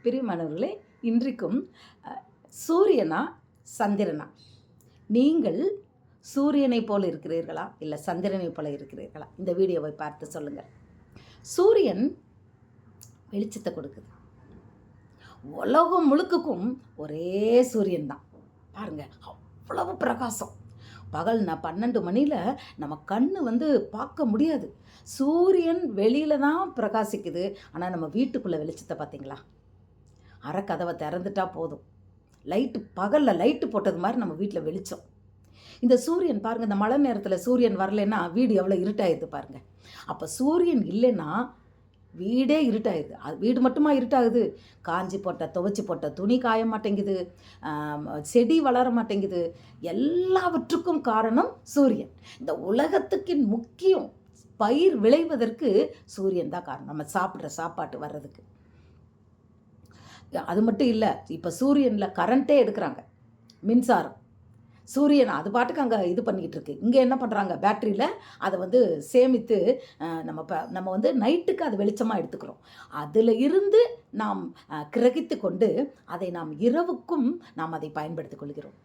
பிரியமானவர்களே, இன்றைக்கும் சூரியனா சந்திரனா? நீங்கள் சூரியனைப் போல இருக்கிறீர்களா, இல்லை சந்திரனைப் போல இருக்கிறீர்களா? இந்த வீடியோவை பார்த்து சொல்லுங்கள். சூரியன் வெளிச்சத்தை கொடுக்குது. உலகம் முழுக்குக்கும் ஒரே சூரியன் தான். பாருங்க, அவ்வளவு பிரகாசம். பகல் 12 மணியில் நம்ம கண்ணு பார்க்க முடியாது. சூரியன் வெளியில தான் பிரகாசிக்குது. ஆனால் நம்ம வீட்டுக்குள்ளே வெளிச்சத்தை பார்த்தீங்களா? அரைக்கதவை திறந்துட்டா போதும், லைட்டு பகலில் லைட்டு போட்டது மாதிரி நம்ம வீட்டில் வெளிச்சம். இந்த சூரியன் பாருங்கள், இந்த மழை நேரத்தில் சூரியன் வரலைன்னா வீடு எவ்வளோ இருட்டாயிடுது பாருங்கள். அப்போ சூரியன் இல்லைன்னா வீடே இருட்டாயிடுது. அது வீடு மட்டுமா இருட்டாகுது, காஞ்சி போட்ட துவைச்சி போட்ட துணி காய மாட்டேங்குது, செடி வளர மாட்டேங்குது. எல்லாவற்றுக்கும் காரணம் சூரியன். இந்த உலகத்துக்கின் முக்கியம் பயிர் விளைவதற்கு சூரியன் தான் காரணம், நம்ம சாப்பிட்ற சாப்பாட்டு வர்றதுக்கு. அது மட்டும் இல்லை, இப்போ சூரியனில் கரண்ட்டே எடுக்கிறாங்க, மின்சாரம். சூரியன் அது பாட்டுக்கு அங்கே இது பண்ணிக்கிட்டு இருக்கு. இங்கே என்ன பண்ணுறாங்க, பேட்டரியில் அதை சேமித்து நம்ம நைட்டுக்கு அது வெளிச்சமாக எடுத்துக்கிறோம். அதில் இருந்து நாம் கிரகித்து கொண்டு அதை நாம் இரவுக்கும் நாம் அதை பயன்படுத்திக் கொள்கிறோம்,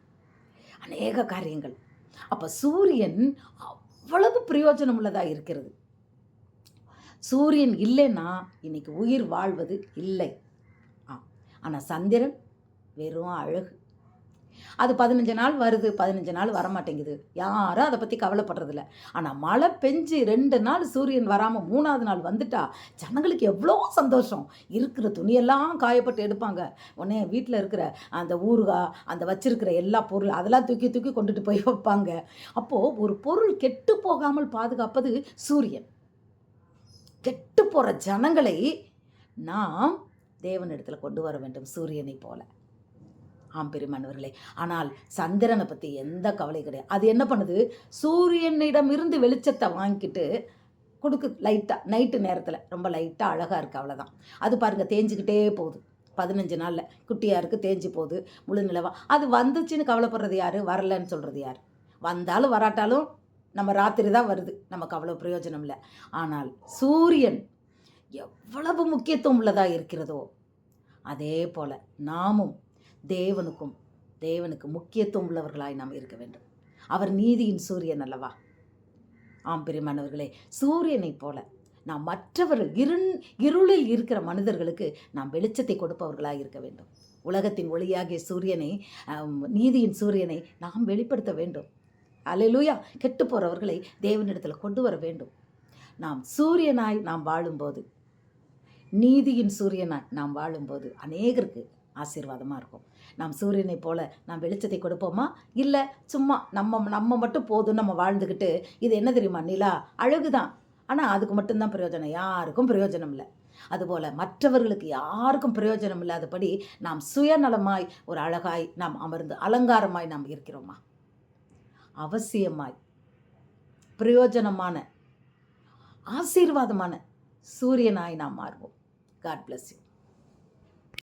அநேக காரியங்கள். அப்போ சூரியன் அவ்வளவு பிரயோஜனம் உள்ளதாக இருக்கிறது. சூரியன் இல்லைன்னா இன்னைக்கு உயிர் வாழ்வது இல்லை. ஆனால் சந்திரன் வெறும் அழகு. அது 15 நாள் வருது, 15 நாள் வரமாட்டேங்குது, யாரும் அதை பற்றி கவலைப்படுறதில்ல. ஆனால் மழை பெஞ்சு 2 நாள் சூரியன் வராமல் 3ஆவது நாள் வந்துட்டா ஜனங்களுக்கு எவ்வளோ சந்தோஷம். இருக்கிற துணியெல்லாம் காயப்பட்டு எடுப்பாங்க. உடனே வீட்டில் இருக்கிற அந்த ஊறுகாய், அந்த வச்சிருக்கிற எல்லா பொருள் அதெல்லாம் தூக்கி தூக்கி கொண்டுட்டு போய் வைப்பாங்க. அப்போது ஒரு பொருள் கெட்டு போகாமல் பாதுகாப்பது சூரியன். கெட்டு போகிற ஜனங்களை நாம் தேவனிடத்தில் கொண்டு வர வேண்டும், சூரியனை போல. பிரியமானவர்களே, ஆனால் சந்திரனை பற்றி எந்த கவலை கிடையாது. அது என்ன பண்ணுது, சூரியனிடம் இருந்து வெளிச்சத்தை வாங்கிக்கிட்டு கொடுக்கு லைட்டாக, நைட்டு நேரத்தில் ரொம்ப லைட்டாக அழகாக இருக்குது, அவ்வளோதான். அது பாருங்கள் தேஞ்சிக்கிட்டே போகுது. 15 நாளில் குட்டியாக இருக்குது, தேஞ்சு போகுது, முழு நிலவா. அது வந்துச்சுன்னு கவலைப்படுறது யார், வரலன்னு சொல்கிறது யார்? வந்தாலும் வராட்டாலும் நம்ம ராத்திரி தான் வருது, நமக்கு அவ்வளோ பிரயோஜனம் இல்லை. ஆனால் சூரியன் எவ்வளவு முக்கியத்துவம் உள்ளதாக இருக்கிறதோ அதே போல் நாமும் தேவனுக்கு முக்கியத்துவம் உள்ளவர்களாய் நாம் இருக்க வேண்டும். அவர் நீதியின் சூரியன் அல்லவா? பிரியமானவர்களே, சூரியனைப் போல நாம் மற்றவர்கள் இருளில் இருக்கிற மனிதர்களுக்கு நாம் வெளிச்சத்தை கொடுப்பவர்களாக இருக்க வேண்டும். உலகத்தின் ஒளியாகிய சூரியனை, நீதியின் சூரியனை நாம் வெளிப்படுத்த வேண்டும். அல்லேலூயா. கெட்டு போகிறவர்களை தேவனிடத்தில் கொண்டு வர வேண்டும். நாம் சூரியனாய் நாம் வாழும்போது, நீதியின் சூரியனாய் நாம் வாழும்போது அநேகருக்கு ஆசீர்வாதமாக இருக்கும். நாம் சூரியனை போல நாம் வெளிச்சத்தை கொடுப்போமா, இல்லை சும்மா நம்ம மட்டும் போதும் நம்ம வாழ்ந்துக்கிட்டு, இது என்ன தெரியுமா, நிலா அழகுதான், ஆனால் அதுக்கு மட்டும்தான் பிரயோஜனம், யாருக்கும் பிரயோஜனம் இல்லை. அதுபோல் மற்றவர்களுக்கு யாருக்கும் பிரயோஜனம் இல்லாதபடி நாம் சுயநலமாய் ஒரு அழகாய் நாம் அமர்ந்து அலங்காரமாய் நாம் இருக்கிறோமா? அவசியமாய் பிரயோஜனமான ஆசீர்வாதமான சூரியனாய் நாம் மாறுவோம். God bless you.